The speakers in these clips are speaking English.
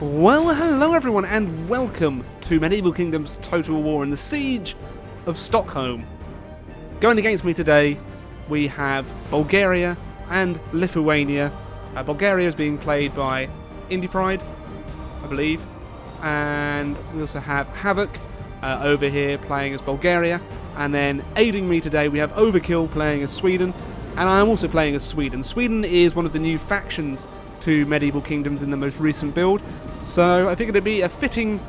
Well, hello everyone, and welcome to Medieval Kingdoms Total War and the Siege of Stockholm. Going against me today, we have Bulgaria and Lithuania. Bulgaria is being played by IndyPride, I believe, and we also have Havoc over here playing as Bulgaria, and then aiding me today we have Overkill playing as Sweden, and I am also playing as Sweden. Sweden is one of the new factions to Medieval Kingdoms in the most recent build, so I figured it'd be a fitting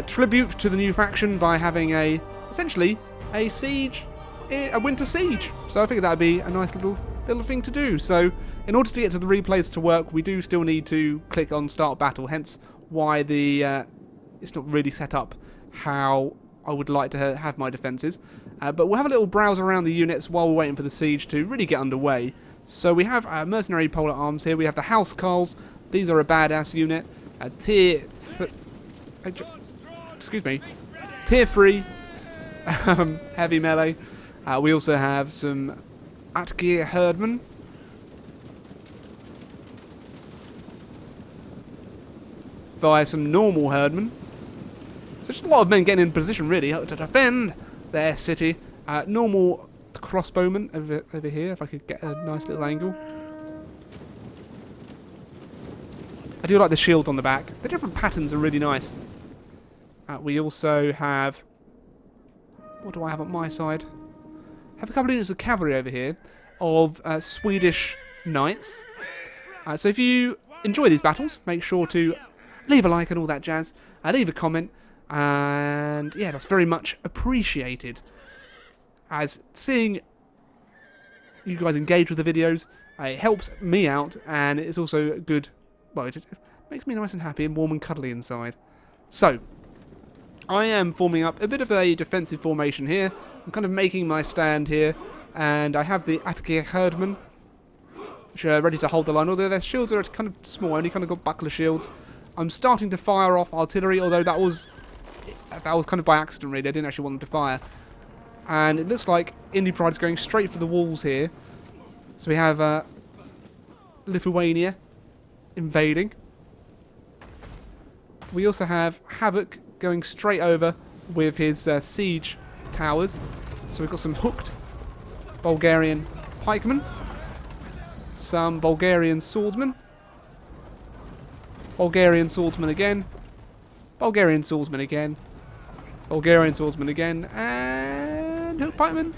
tribute to the new faction by having essentially a siege, a winter siege. So I figured that'd be a nice little thing to do. So in order to get to the replays to work, we do still need to click on Start Battle, hence why it's not really set up how I would like to have my defences. But we'll have a little browse around the units while we're waiting for the siege to really get underway. So we have mercenary polar arms here. We have the Housecarls. These are a badass unit. Tier 3 heavy melee. We also have some Atgeir herdmen. Via some normal herdmen. So just a lot of men getting in position really to defend their city. Normal crossbowmen over here, if I could get a nice little angle. I do like the shield on the back. The different patterns are really nice. We also have... what do I have on my side? I have a couple of units of cavalry over here of Swedish knights. So if you enjoy these battles, make sure to leave a like and all that jazz. Leave a comment. And yeah, that's very much appreciated. As seeing you guys engage with the videos, it helps me out, and it's also good. Well, it makes me nice and happy and warm and cuddly inside. So, I am forming up a bit of a defensive formation here. I'm kind of making my stand here, and I have the Atgeir herdmen, which are ready to hold the line. Although their shields are kind of small, only kind of got buckler shields. I'm starting to fire off artillery, although that was kind of by accident really. I didn't actually want them to fire. And it looks like IndyPride's going straight for the walls here. So we have Lithuania invading. We also have Havoc going straight over with his siege towers. So we've got some hooked Bulgarian pikemen. Some Bulgarian swordsmen. Bulgarian swordsmen again. Bulgarian swordsmen again. Bulgarian swordsmen again. And hook pikemen.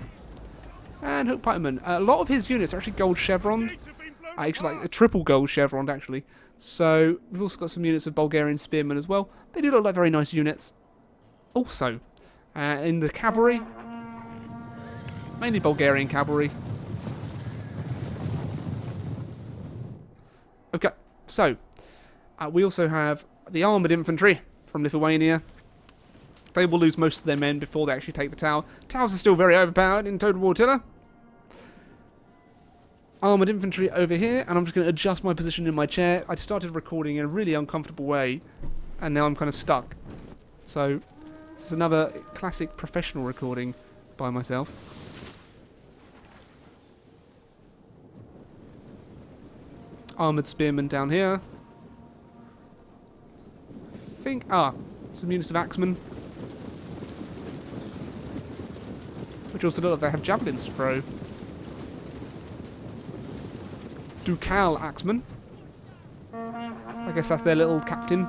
And hook pikemen. A lot of his units are actually gold chevroned. Actually, like a triple gold chevroned, actually. So we've also got some units of Bulgarian spearmen as well. They do look like very nice units. Also, in the cavalry, mainly Bulgarian cavalry. Okay, so we also have the armoured infantry from Lithuania. They will lose most of their men before they actually take the tower. Towers are still very overpowered in Total War Attila. Armoured infantry over here, and I'm just going to adjust my position in my chair. I started recording in a really uncomfortable way, and now I'm kind of stuck. So, this is another classic professional recording by myself. Armoured spearmen down here. I think, some units of axemen. Which also look like they have javelins to throw. Ducal axemen. I guess that's their little captain.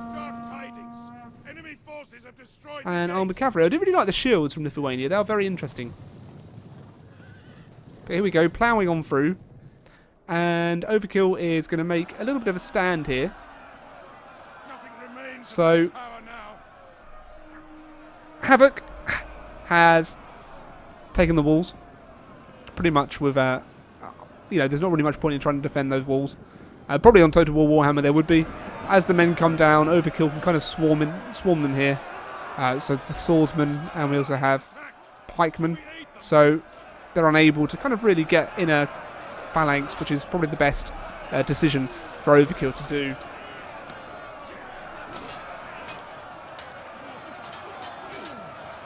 And armoured cavalry. I do really like the shields from Lithuania. They are very interesting. Okay, here we go, ploughing on through. And Overkill is going to make a little bit of a stand here. So, Havoc has taken the walls. Pretty much with, there's not really much point in trying to defend those walls. Probably on Total War Warhammer there would be. As the men come down, Overkill can kind of swarm them here. So the swordsmen, and we also have pikemen. So they're unable to kind of really get in a phalanx, which is probably the best decision for Overkill to do.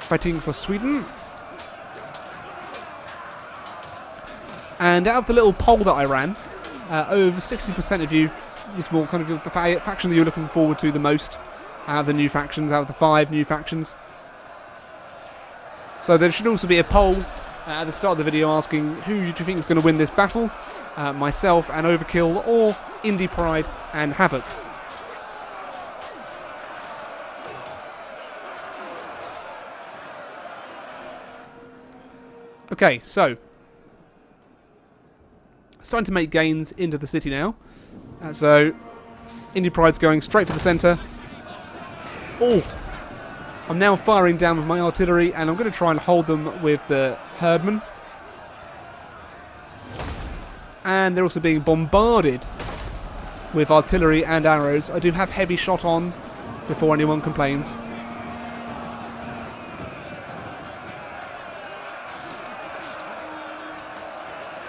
Fighting for Sweden. And out of the little poll that I ran, over 60% of you was more kind of the faction that you were looking forward to the most out of the new factions, out of the 5 new factions. So there should also be a poll at the start of the video asking who do you think is going to win this battle, myself and Overkill, or IndyPride and Havoc. Okay, so starting to make gains into the city now. So IndyPride's going straight for the centre. Oh, I'm now firing down with my artillery, and I'm going to try and hold them with the herdmen. And they're also being bombarded with artillery and arrows. I do have heavy shot on before anyone complains.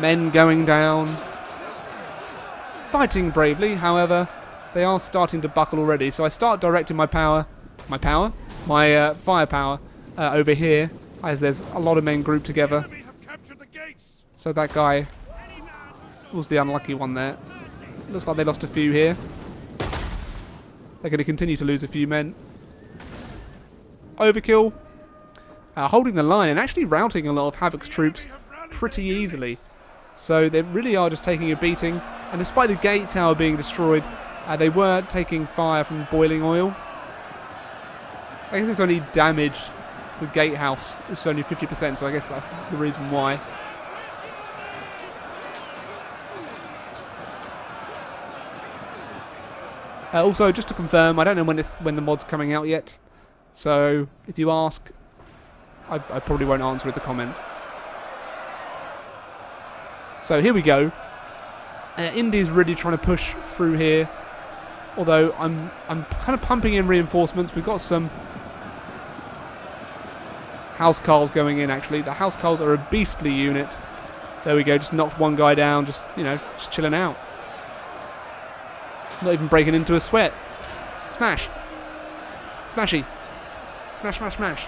Men going down. Fighting bravely, however, they are starting to buckle already. So I start directing my firepower over here, as there's a lot of men grouped together. So that guy was the unlucky one there. Looks like they lost a few here. They're going to continue to lose a few men. Overkill holding the line and actually routing a lot of Havoc's troops pretty easily. So they really are just taking a beating. And despite the gate tower being destroyed, they were taking fire from boiling oil. I guess it's only damage to the gatehouse. It's only 50%, so I guess that's the reason why. Also, just to confirm, I don't know when the mod's coming out yet. So if you ask, I probably won't answer in the comments. So here we go. Indy's really trying to push through here. Although I'm kind of pumping in reinforcements. We've got some housecarls going in, actually. The housecarls are a beastly unit. There we go, just knocked one guy down, just, you know, just chilling out. Not even breaking into a sweat. Smash. Smashy. Smash, smash, smash.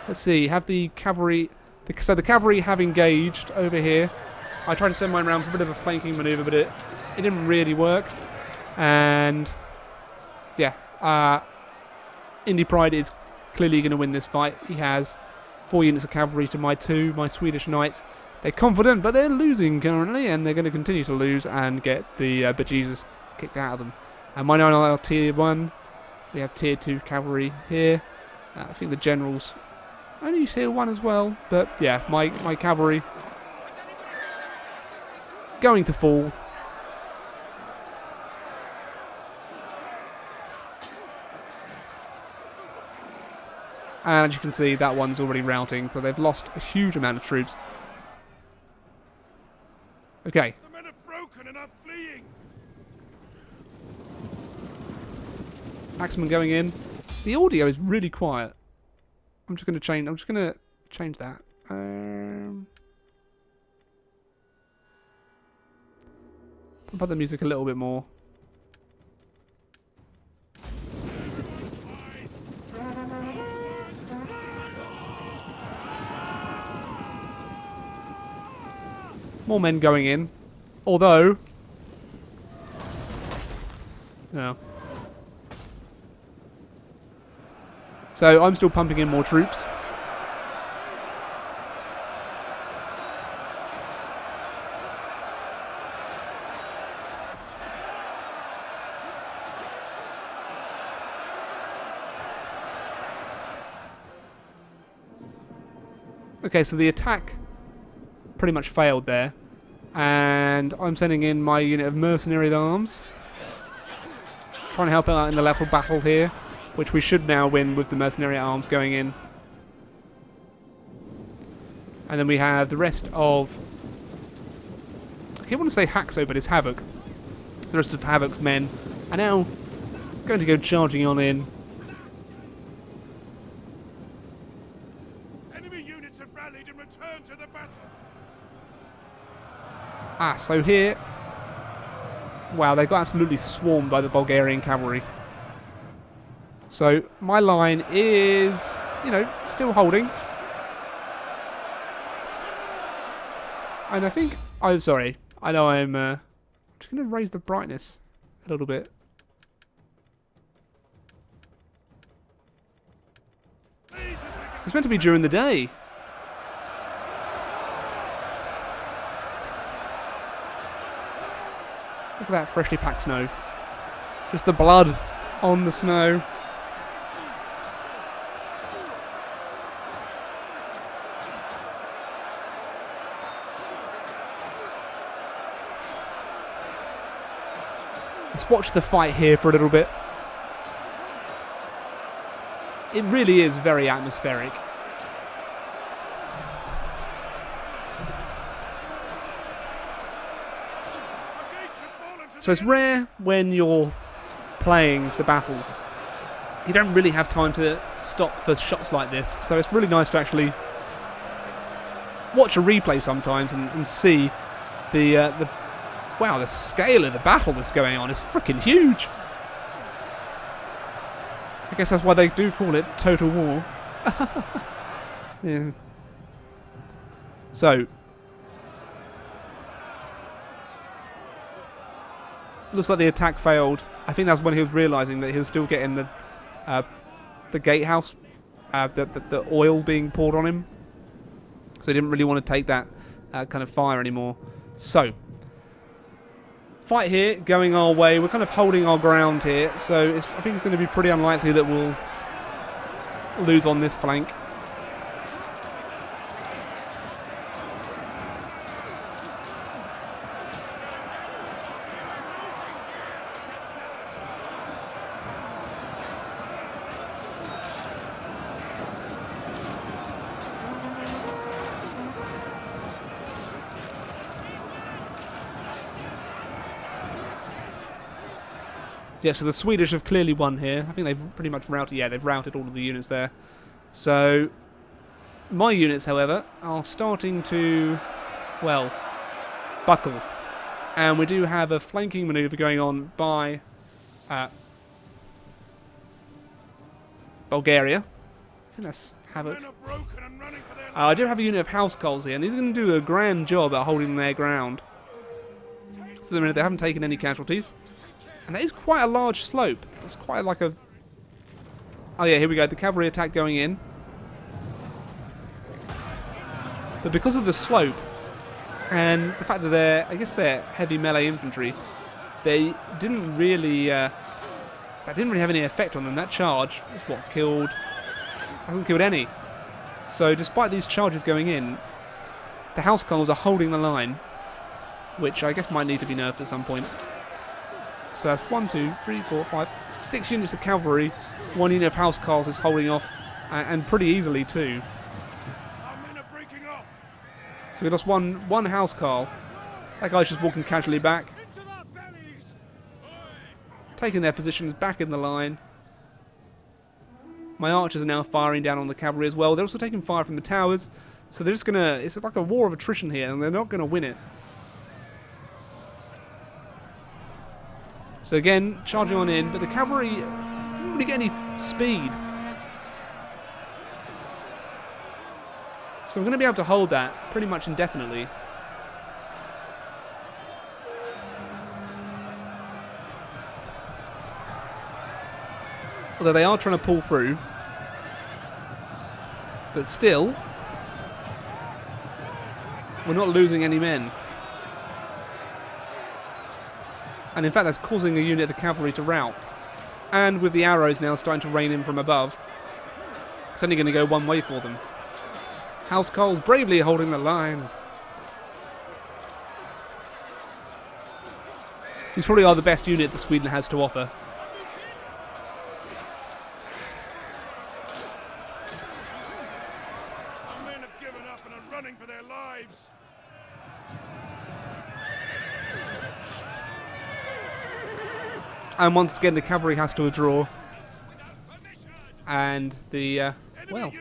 Let's see, have the cavalry... So the cavalry have engaged over here. I tried to send mine around for a bit of a flanking manoeuvre, but it didn't really work. And yeah, IndyPride is clearly going to win this fight. He has 4 units of cavalry to my 2, my Swedish knights. They're confident, but they're losing currently, and they're going to continue to lose and get the bejesus kicked out of them. And my 9 are tier 1. We have tier 2 cavalry here. I think the generals only tier 1 as well, but yeah, my cavalry going to fall. And as you can see, that one's already routing, so they've lost a huge amount of troops. Okay. The men are broken and are fleeing. Axeman going in. The audio is really quiet. I'm just going to change that. Pump up the music a little bit more. More men going in. Although... no. So I'm still pumping in more troops. Okay, so the attack pretty much failed there. And I'm sending in my unit of mercenary arms. Trying to help out in the level battle here, which we should now win with the mercenary arms going in. And then we have the rest of... I keep want to say Haxo, but it's Havoc. The rest of Havoc's men are now going to go charging on in. Enemy units have rallied and returned to the battle. Ah, so here... wow, they got absolutely swarmed by the Bulgarian cavalry. So my line is, you know, still holding. And I think... oh, sorry. I know I'm just going to raise the brightness a little bit. So it's meant to be during the day. Look at that freshly packed snow. Just the blood on the snow. Let's watch the fight here for a little bit. It really is very atmospheric. So it's rare when you're playing the battle. You don't really have time to stop for shots like this. So it's really nice to actually watch a replay sometimes and see the wow, the scale of the battle that's going on is freaking huge. I guess that's why they do call it Total War. Yeah. So looks like the attack failed. I think that's when he was realising that he was still getting the gatehouse, the oil being poured on him. So he didn't really want to take that kind of fire anymore. So fight here going our way. We're kind of holding our ground here. So I think it's going to be pretty unlikely that we'll lose on this flank. Yeah, so the Swedish have clearly won here. I think they've pretty much routed... Yeah, they've routed all of the units there. So my units, however, are starting to, well, buckle. And we do have a flanking manoeuvre going on by Bulgaria. I think that's Havoc. I do have a unit of housecarls here, and these are going to do a grand job at holding their ground. So the minute they haven't taken any casualties. And that is quite a large slope. It's quite like a... Oh yeah, here we go. The cavalry attack going in. But because of the slope and the fact that they're... I guess they're heavy melee infantry, they didn't really... that didn't really have any effect on them. That charge was what killed... hasn't killed any. So despite these charges going in, the housecarls are holding the line, which I guess might need to be nerfed at some point. So that's 1, 2, 3, 4, 5, 6 units of cavalry. 1 unit of housecarls is holding off, and pretty easily too. So we lost one housecarl. That guy's just walking casually back, taking their positions back in the line. My archers are now firing down on the cavalry as well. They're also taking fire from the towers, so they're just gonna... It's like a war of attrition here, and they're not gonna win it. So again, charging on in, but the cavalry doesn't really get any speed. So I'm going to be able to hold that pretty much indefinitely. Although they are trying to pull through. But still, we're not losing any men. And in fact that's causing a unit of the cavalry to rout. And with the arrows now starting to rain in from above, it's only going to go one way for them. Housecarls bravely holding the line. These probably are the best unit that Sweden has to offer. Our men have given up and are running for their lives. And once again, the cavalry has to withdraw. And the, well,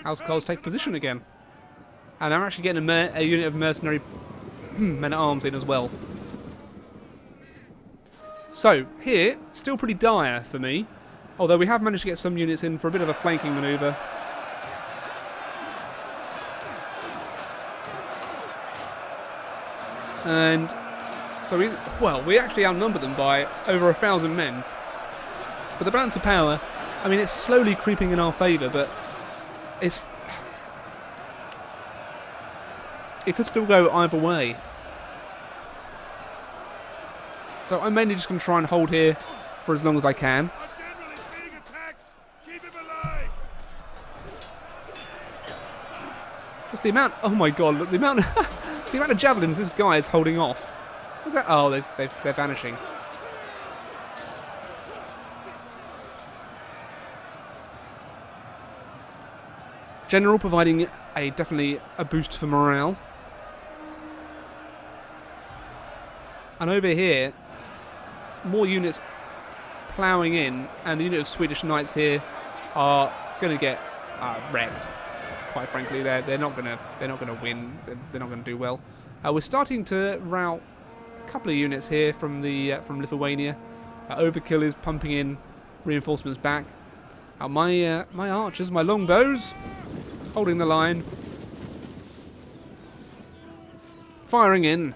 housecarls take position again. And I'm actually getting a unit of mercenary men-at-arms in as well. So, here, still pretty dire for me. Although we have managed to get some units in for a bit of a flanking manoeuvre. And so we actually outnumber them by over 1,000 men. But the balance of power, I mean, it's slowly creeping in our favour, but it could still go either way. So I'm mainly just going to try and hold here for as long as I can. Our general is being attacked. Keep him alive. Just the amount, oh my god, look, the amount of javelins this guy is holding off. Look at, oh, they're vanishing. General providing definitely a boost for morale. And over here, more units ploughing in, and the unit of Swedish knights here are going to get wrecked. Quite frankly, they're not going to win. They're not going to do well. We're starting to rout a couple of units here from Lithuania. Overkill is pumping in reinforcements back. My archers, my longbows, holding the line, firing in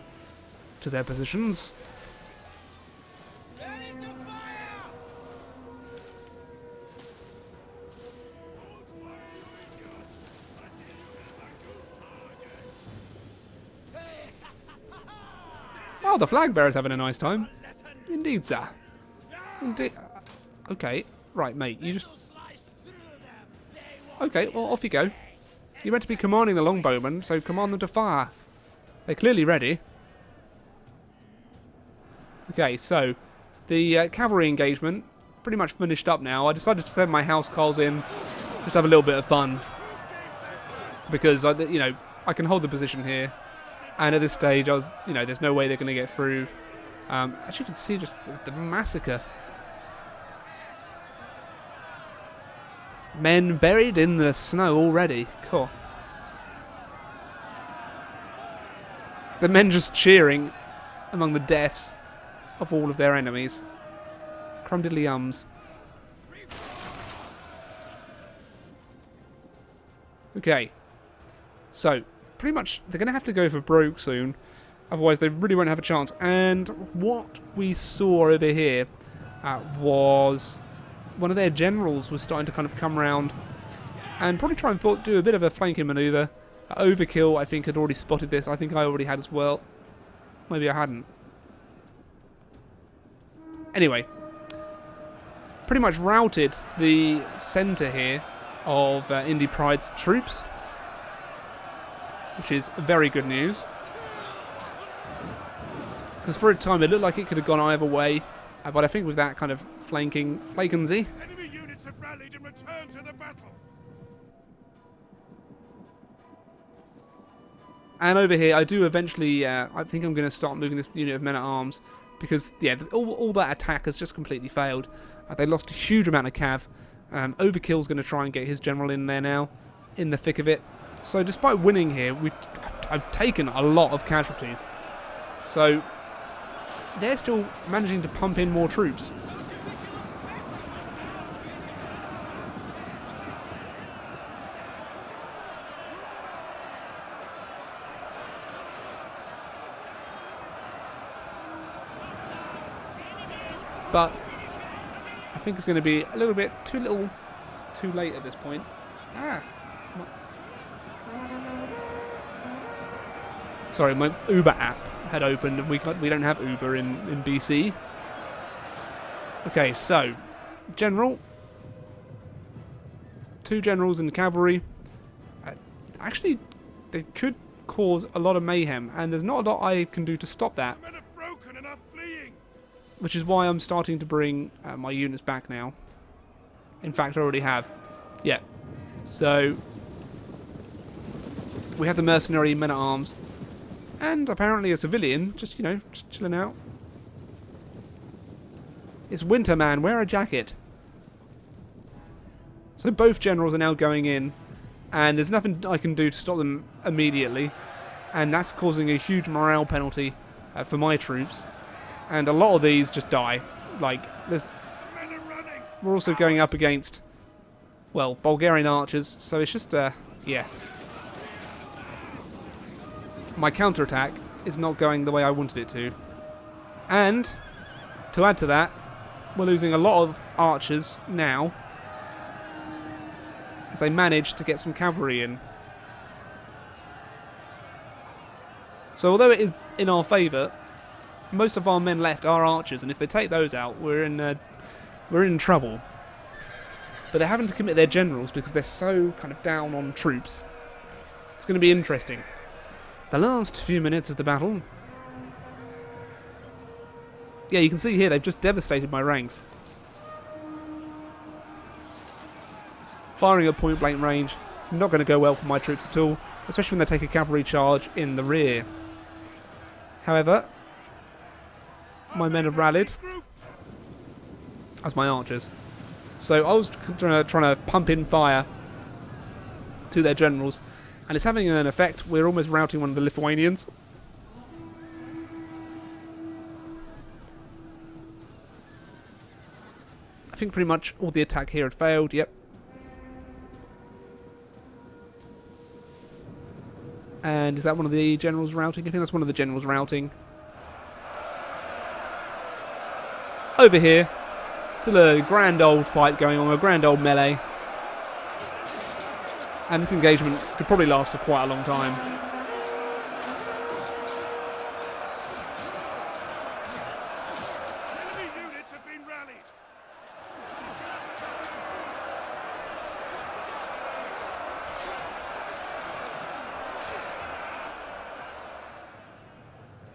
to their positions. Oh, the flag bearer's having a nice time. Indeed, sir. Indeed. Okay, right, mate. You just. Okay, well, off you go. You're meant to be commanding the longbowmen, so command them to fire. They're clearly ready. Okay, so the cavalry engagement pretty much finished up now. I decided to send my housecarls in, just have a little bit of fun, because I can hold the position here, and at this stage, there's no way they're going to get through. As you can see, just the massacre. Men buried in the snow already. Cool. The men just cheering among the deaths of all of their enemies. Crumdiddly-ums. Okay. So, pretty much, they're going to have to go for broke soon. Otherwise, they really won't have a chance. And what we saw over here was one of their generals was starting to kind of come around and probably try and do a bit of a flanking manoeuvre. Overkill, I think, had already spotted this. I think I already had as well. Maybe I hadn't. Anyway, pretty much routed the centre here of IndyPride's troops, which is very good news. Because for a time it looked like it could have gone either way, but I think with that kind of flanking flakency. Enemy units have rallied and returned to the battle. And over here, I do eventually, I think I'm going to start moving this unit of men-at-arms, because, yeah, all that attack has just completely failed. They lost a huge amount of cav. Overkill's going to try and get his general in there now, in the thick of it. So despite winning here, I've taken a lot of casualties. So they're still managing to pump in more troops. But I think it's going to be a little bit too late at this point. Sorry, my Uber app had opened and we don't have Uber in BC. Okay, so general, 2 generals in the cavalry. Actually, they could cause a lot of mayhem, and there's not a lot I can do to stop that. Men are broken and are fleeing. Which is why I'm starting to bring my units back now. In fact, I already have. Yeah. So we have the mercenary men-at-arms. And apparently a civilian, just chilling out. It's winter, man. Wear a jacket. So both generals are now going in. And there's nothing I can do to stop them immediately. And that's causing a huge morale penalty for my troops. And a lot of these just die. Like, we're also going up against, well, Bulgarian archers. So it's just, yeah. My counterattack is not going the way I wanted it to. And, to add to that, we're losing a lot of archers now, as they manage to get some cavalry in. So although it is in our favour, most of our men left are archers, and if they take those out, we're in trouble. But they're having to commit their generals because they're so kind of down on troops. It's going to be interesting. The last few minutes of the battle. Yeah, you can see here they've just devastated my ranks. Firing at point blank range, not going to go well for my troops at all, especially when they take a cavalry charge in the rear. However, my men have rallied as my archers. So I was trying to pump in fire to their generals, and it's having an effect. We're almost routing one of the Lithuanians. I think pretty much all the attack here had failed, yep. And is that one of the generals routing? I think that's one of the generals routing. Over here, still a grand old fight going on, a grand old melee. And this engagement could probably last for quite a long time. Enemy units have been rallied.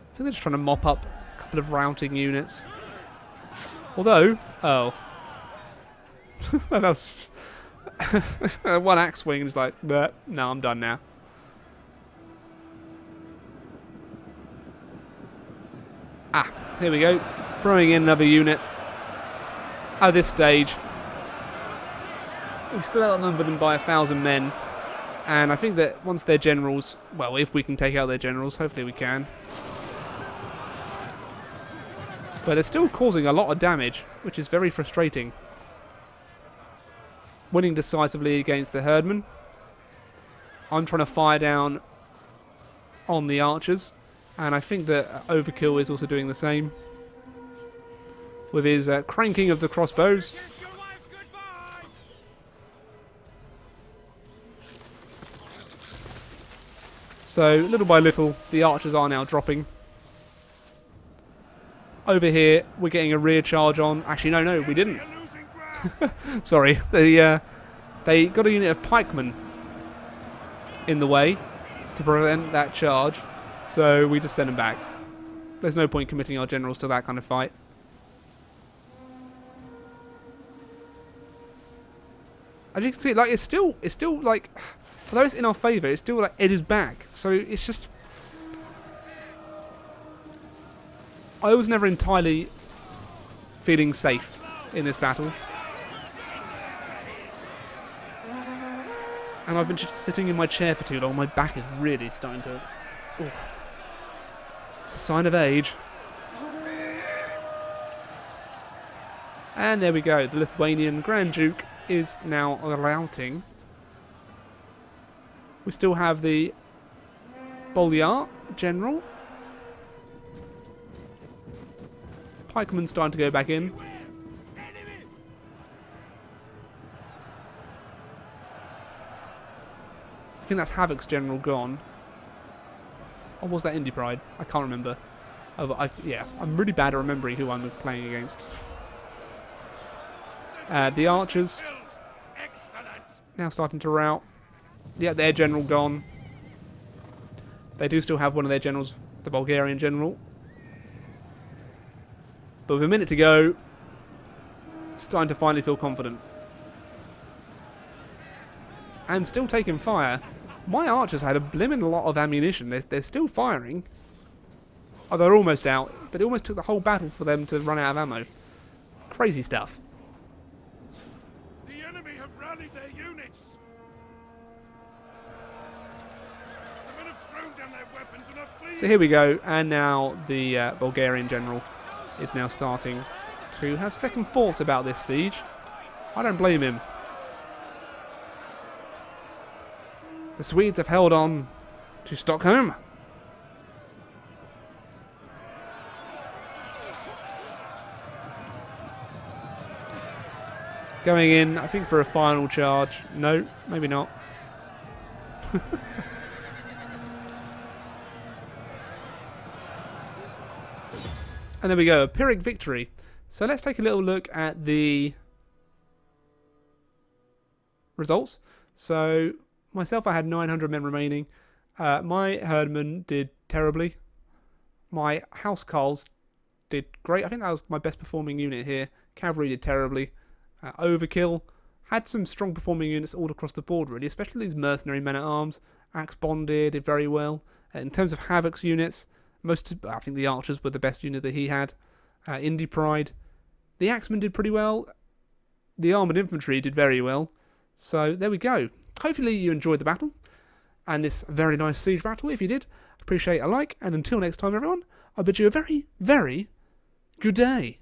I think they're just trying to mop up a couple of routing units. Although, oh. That was one axe swing and it's like, no, I'm done now. Ah, here we go. Throwing in another unit. At this stage, we still outnumber them by 1,000 men. And I think that once their generals, well, if we can take out their generals, hopefully we can. But they're still causing a lot of damage, which is very frustrating. Winning decisively against the herdmen. I'm trying to fire down on the archers, and I think that Overkill is also doing the same with his cranking of the crossbows. Kiss your wives goodbye. So little by little the archers are now dropping. Over here we're getting a rear charge on. Actually no we didn't. You're losing ground. Sorry, they got a unit of pikemen in the way to prevent that charge, so we just sent them back. There's no point committing our generals to that kind of fight. As you can see, like it's still like, although it's in our favour, it's still like it is back. So it's just, I was never entirely feeling safe in this battle. And I've been just sitting in my chair for too long. My back is really starting to... Ooh. It's a sign of age. And there we go. The Lithuanian Grand Duke is now routing. We still have the Bolyar General. Pikeman's starting to go back in. I think that's Havoc's general gone. Or was that IndyPride? I can't remember. Oh, yeah, I'm really bad at remembering who I'm playing against. The archers now starting to rout. Yeah, their general gone. They do still have one of their generals, the Bulgarian general. But with a minute to go, starting to finally feel confident. And still taking fire. My archers had a blimmin' lot of ammunition. They're still firing. Oh, they're almost out. But it almost took the whole battle for them to run out of ammo. Crazy stuff. The enemy have rallied their units. The men have thrown down their weapons and are fleeing. So here we go. And now the Bulgarian general is now starting to have second thoughts about this siege. I don't blame him. The Swedes have held on to Stockholm. Going in, I think, for a final charge. No, maybe not. And there we go, a Pyrrhic victory. So let's take a little look at the results. So myself, I had 900 men remaining. My Herdman did terribly. My Housecarls did great. I think that was my best performing unit here. Cavalry did terribly. Overkill had some strong performing units all across the board, really, especially these mercenary men-at-arms. Axe Bonded did very well. In terms of Havoc's units, I think the archers were the best unit that he had. IndyPride. The axemen did pretty well. The armoured infantry did very well. So there we go. Hopefully you enjoyed the battle. And this very nice siege battle. If you did, appreciate a like. And until next time, everyone, I bid you a very, very good day.